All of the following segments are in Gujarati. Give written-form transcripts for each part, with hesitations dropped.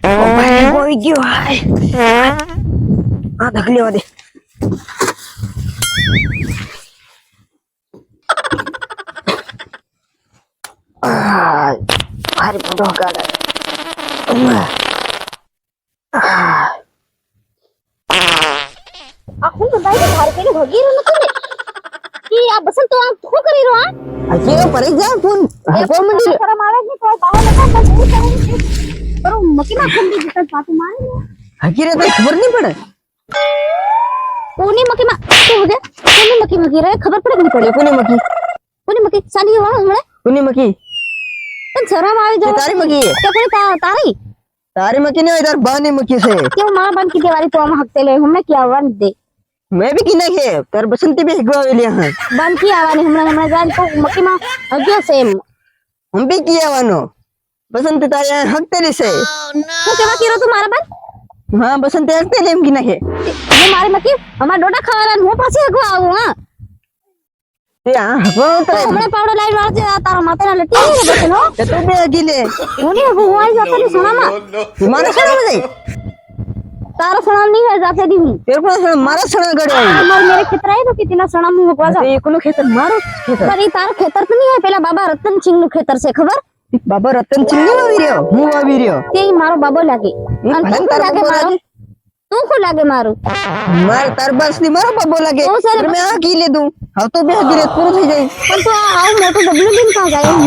ભાઈ બોઈ ગયો હાય આ ધકલી દે ભારી મોટો હકાડે આ હું તો દાઈ ભાર કે ભગી રહ્યો નથી ને કે આ બસંત તો આ શું કરી રહ્યો આ હજી પરી જા ફોન હકો મંડી શરમ આવે ને તો બહાર નતા બસ હું કરે પર મકી માં ખંડી જતા પાતું મારે ને હકી રે તને ખબર નહીં પડે કોની મકી માં શું હે કોની મકી રે ખબર પડે કે પડે કોની મકી સાની વાળ હમણે કોની મકી તને શરમ આવી જાય તારી મકી કે કોઈ તારી મકી નહીં તાર બાની મકી છે क्यों मां बन की दीवारी तो हम हकते ले हमने क्या आवाज दे मैं भी की नाखे तार बसंती भी हिगवावेली हां बन की आवानी हमने जान तो मक्की में हग्यो सेम हम भी की आवनो बसंती तारे हकतेली से तू केवा कीरो तू मारा बन हां बसंती हकतेली एम की नाखे ये मारी मक्की हमारा डोडा खावाला હું પાછી હગવા આવું હા તે આ હગવા તો હમણે પાવડો લાઈન વાળ છે તારા માથે ના લટી ને બસનો તે તો બે ગીલે ઓની હું આઈ જાતે ની સુનામાં મારા સણા જાય તારા સુના નહીં है जाते दी हूं तेरे को सण मारा सणा गड़े आई मार मेरे खेतर आई तो कितना सणा मुंह हगवा जा ये कोनो खेतर मारो खेतर पर ये तारा खेतर तो नहीं है पहला बाबा रतन सिंह નું ખેતર છે ખબર बाबा रतन सिंह નો આવી રહ્યો હું આવી રહ્યો તે મારો બાબો લાગે અને તું કો લાગે મારો તું કો લાગે મારું માર તાર બસ ની મારો બાબો લાગે પર મેં આ કી લે દઉં હવે તો બે ગીરે પૂરો થઈ જાય પણ તો આવ મોટો ડબલું લઈને કા જાય હું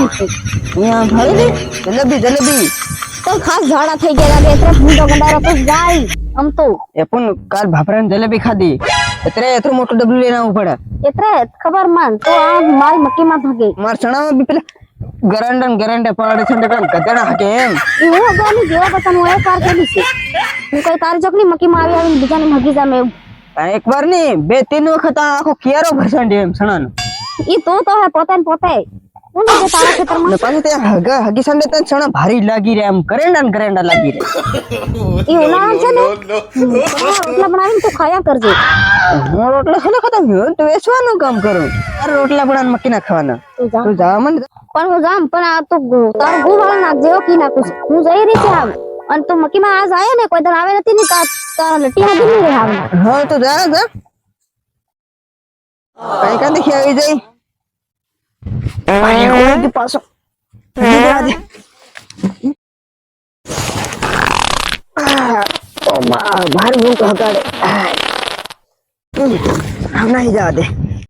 અહીંયા ભાઈ દે જલેબી તો ખાસ ઝાડા થઈ ગયા લાગે એટલે ભૂંડો ગંડારો તો જાય આમ તો એ પણ કાલ ભાભરાને જલેબી ખાધી એટલે એટલું મોટું ડબલું લઈને આવવું પડે એટલે ખબર માન તો આ મારી મક્કી માં ભાગે માર ચણામાં બી પેલા ગરંડા પાડે છે ને ગધેડા હાકે એમ હું અગાની જેવા બતાનું એ કાર કેલી છે હું કઈ તારી ચકની મક્કી માં આવી આવીને બીજાને ભાગી જામે એવું એક વાર નહીં 2-3 વખત આખો કિયારો ભરસાંડી એમ સણાનો ઈ તો હે પોતે હું ને તારા ખેતરમાં ને પાછું તે હગી સંડે તને સણા ભારી લાગી રે એમ ગરેંડા લાગી રે ઈ ઉનાળા છે ને રોટલા બનાવીને તું ખાયા કરજે હું રોટલા ખાને ખતમ થયો તો વેચવાનું કામ કરું તારે રોટલા બનાવીને મક્કી ના ખાવાના તું જા મને પણ હું જામ પણ આ તો તાર ગુવાળા નાખ જેવો કી નાખું હું જઈ રહી છે આમ અને તું મક્કી માં આજ આયો ને કોઈ દર આવે નથી ને તારા લટી માં દૂર રહે આવ હા તો જા કઈ કા દેખી આવી જાય પાણી કોઈ કે પાછો નીકળા દે ઓ બહાર હું તો હગાડે આવ નહીં જા દે